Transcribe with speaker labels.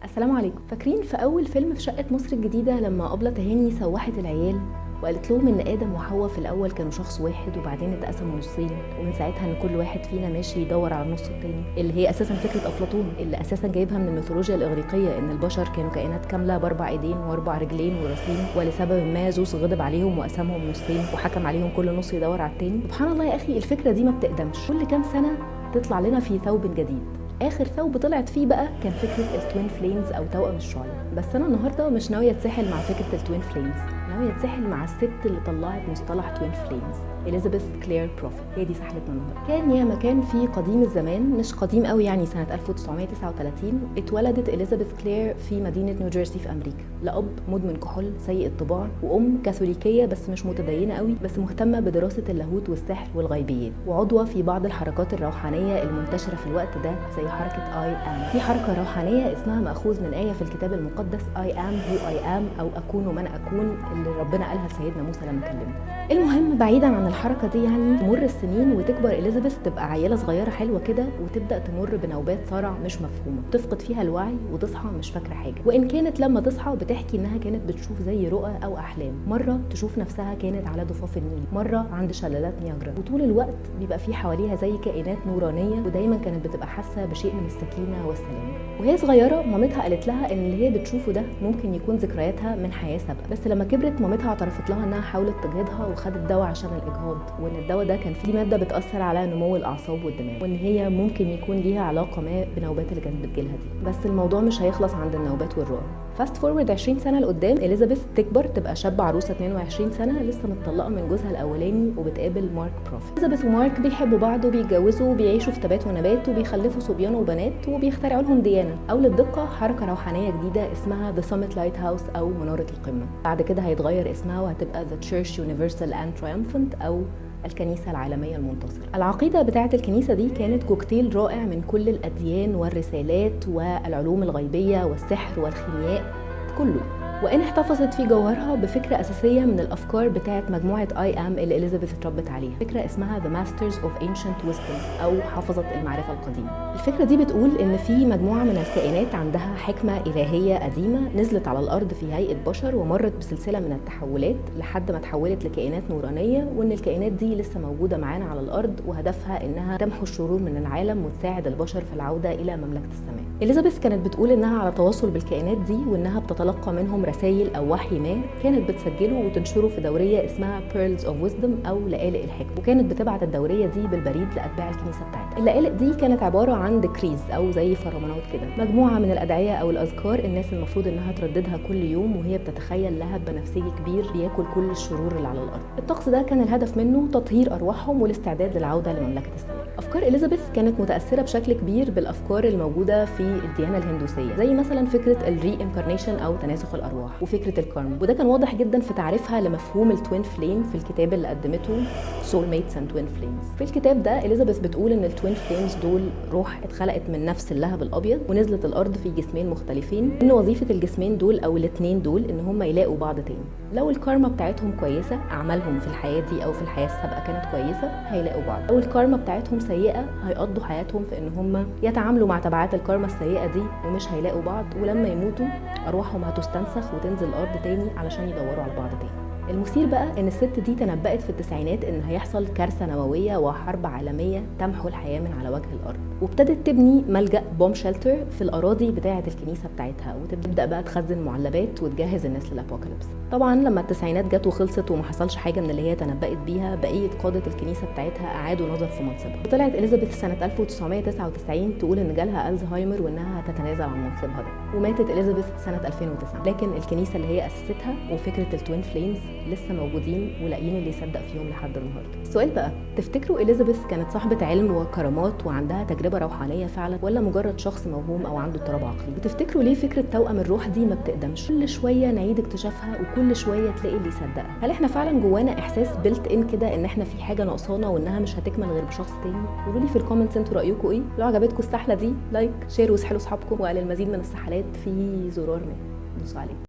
Speaker 1: السلام عليكم. فاكرين في اول فيلم في شقة مصر الجديدة لما أبلة تهاني سوحت العيال وقالت لهم ان ادم وحواء في الاول كانوا شخص واحد وبعدين اتقسموا نصين، ومن ساعتها ان كل واحد فينا ماشي يدور على النص التاني، اللي هي اساسا فكره افلاطون اللي اساسا جايبها من الميثولوجيا الاغريقيه، ان البشر كانوا كائنات كامله باربع ايدين واربع رجلين وراسين، ولسبب ما زوس غضب عليهم وقسمهم نصين وحكم عليهم كل نص يدور على التاني. سبحان الله يا اخي، الفكره دي ما بتقدمش، كل كام سنه تطلع لنا في ثوب جديد. اخر ثوب طلعت فيه بقى كان فكره التوين فليمز او توأم الشعله. بس انا النهارده مش ناويه اتسحل مع فكره التوين فليمز، ناويه اتسحل مع الست اللي طلعت مصطلح توين فليمز، إليزابيث كلير بروفيت. هي دي سحلتنا النهارده. كان يا مكان في قديم الزمان، مش قديم قوي يعني، سنه 1939 اتولدت إليزابيث كلير في مدينه نيوجيرسي في امريكا، لأب مدمن كحول سيء الطباع، وام كاثوليكيه بس مش متدينه قوي، بس مهتمه بدراسه اللاهوت والسحر والغيبيات، وعضوه في بعض الحركات الروحانيه المنتشره في الوقت ده زي حركه اي ام. في حركه روحانيه اسمها ماخوذ من ايه في الكتاب المقدس، اي ام هو اي ام، او اكون من اكون، اللي ربنا قالها لسيدنا موسى لما كلمه. المهم بعيدا عن الحركه دي يعني، تمر السنين وتكبر إليزابيث تبقى عيله صغيره حلوه كده، وتبدا تمر بنوبات صرع مش مفهومه، تفقد فيها الوعي وتصحى مش فاكره حاجه. وان كانت لما تصحى بتحكي انها كانت بتشوف زي رؤى او احلام، مره تشوف نفسها كانت على ضفاف النيل، مره عند شلالات نياجرا، وطول الوقت بيبقى في حواليها زي كائنات نورانيه، ودايما كانت بتبقى حاسه بشيء من السكينه والسلام. وهي صغيره مامتها قالت لها ان اللي هي بتشوفه ده ممكن يكون ذكرياتها من حياه سابقه، بس لما كبرت مامتها اعترفت لها انها حاولت تجهضها وخدت دواء عشان الاجهاض، وان الدواء ده كان فيه ماده بتاثر على نمو الاعصاب والدماغ، وان هي ممكن يكون ليها علاقه ما بنوبات اللي كانت بتجيلها دي. بس الموضوع مش هيخلص عند النوبات والرؤى. فاست فورورد 20 سنه لقدام، إليزابيث تكبر تبقى شابه عروسه 22 سنه لسه متطلقه من جوزها الاولاني، وبتقابل مارك بروفيت. إليزابيث ومارك بيحبوا بعض وبيتجوزوا وبيعيشوا في تبات ونبات وبيخلفوا صبيان وبنات وبيخترعوا لهم ديانه، او للدقه حركه روحانيه جديده اسمها ذا سمت لايت هاوس او مناره القمه. بعد كده هيتغير اسمها وهتبقى ذا تشيرش يونيفرسال اند ترايمفنت او الكنيسة العالمية المنتصرة. العقيدة بتاعة الكنيسة دي كانت كوكتيل رائع من كل الأديان والرسالات والعلوم الغيبية والسحر والخيمياء كله، وإن احتفظت في جوهرها بفكرة أساسية من الأفكار بتاعة مجموعة اي ام اللي إليزابيث اتربت عليها، فكرة اسمها The Masters of Ancient Wisdom أو حافظة المعرفة القديمة. الفكرة دي بتقول إن في مجموعة من الكائنات عندها حكمة إلهية قديمة نزلت على الأرض في هيئة بشر، ومرت بسلسلة من التحولات لحد ما تحولت لكائنات نورانية، وإن الكائنات دي لسه موجودة معانا على الأرض، وهدفها إنها تمحو الشرور من العالم وتساعد البشر في العودة إلى مملكة السماء. إليزابيث كانت بتقول إنها على تواصل بالكائنات دي، وإنها بتتلقى منهم رسائل أو وحي ما كانت بتسجله وتنشره في دورية اسمها Pearls of Wisdom أو لآلئ الحكمة، وكانت بتبعت الدورية دي بالبريد لأتباع الكنيسة بتاعتها. اللآلئ دي كانت عبارة عن ديكريز أو زي فرمانات كده، مجموعة من الأدعية أو الأذكار الناس المفروض إنها ترددها كل يوم، وهي بتتخيل لهب بنفسجي كبير بياكل كل الشرور اللي على الأرض. الطقس ده كان الهدف منه تطهير أرواحهم والاستعداد للعودة لمملكة السماء. أفكار إليزابيث كانت متأثرة بشكل كبير بالأفكار الموجودة في الديانة الهندوسية، زي مثلا فكرة الري انكارنيشن أو تناسخ الأرواح، وفكرة الكارما، وده كان واضح جدا في تعريفها لمفهوم التوين فليم في الكتاب اللي قدمته سول ميتس اند توين فليمز. في الكتاب ده إليزابيث بتقول ان التوين فليمز دول روح اتخلقت من نفس اللهب الابيض ونزلت الارض في جسمين مختلفين، ان وظيفه الجسمين دول او الاثنين دول ان هم يلاقوا بعض تاني. لو الكارما بتاعتهم كويسه، اعمالهم في الحياه دي او في الحياه السابقه كانت كويسه، هيلاقوا بعض. لو الكارما بتاعتهم سيئه، هيقضوا حياتهم في ان هم يتعاملوا مع تبعات الكارما السيئه دي ومش هيلاقوا بعض، ولما يموتوا ارواحهم هتستنسخ وتنزل الارض تاني علشان يدوروا على بعض تاني. المثير بقى ان الست دي تنبأت في التسعينات ان هيحصل كارثه نوويه وحرب عالميه تمحو الحياه من على وجه الارض، وابتدت تبني ملجأ بوم شيلتر في الاراضي بتاعه الكنيسه بتاعتها، وتبدا بقى تخزن معلبات وتجهز الناس للابوكاليبس. طبعا لما التسعينات جت وخلصت وما حصلش حاجه من اللي هي تنبأت بيها، بقيه قاده الكنيسه بتاعتها اعادوا نظر في منصبها، وطلعت إليزابيث سنه 1999 تقول ان جالها الزهايمر وانها هتتنازل عن منصبها ده، وماتت إليزابيث سنه 2009. لكن الكنيسه اللي هي اسستها وفكره التوين فليمز لسه موجودين ولاقيين اللي يصدق فيهم لحد النهارده. السؤال بقى، تفتكروا إليزابيث كانت صاحبة علم وكرامات وعندها تجربة روحانية فعلا، ولا مجرد شخص موهوم أو عنده اضطراب عقلي؟ وتفتكروا ليه فكرة توأم الروح دي ما بتقدمش؟ كل شوية نعيد اكتشافها وكل شوية تلاقي اللي يصدقها. هل احنا فعلا جوانا إحساس بيلت إن كده إن احنا في حاجة ناقصانا وإنها مش هتكمل غير بشخص تاني؟ قولوا لي في الكومنتس انتوا رأيكم إيه؟ لو عجبتكم السحلة دي لايك، شير واسحلوا أصحابكم، وللمزيد من السحلات في زرار ما دوسوا عليه.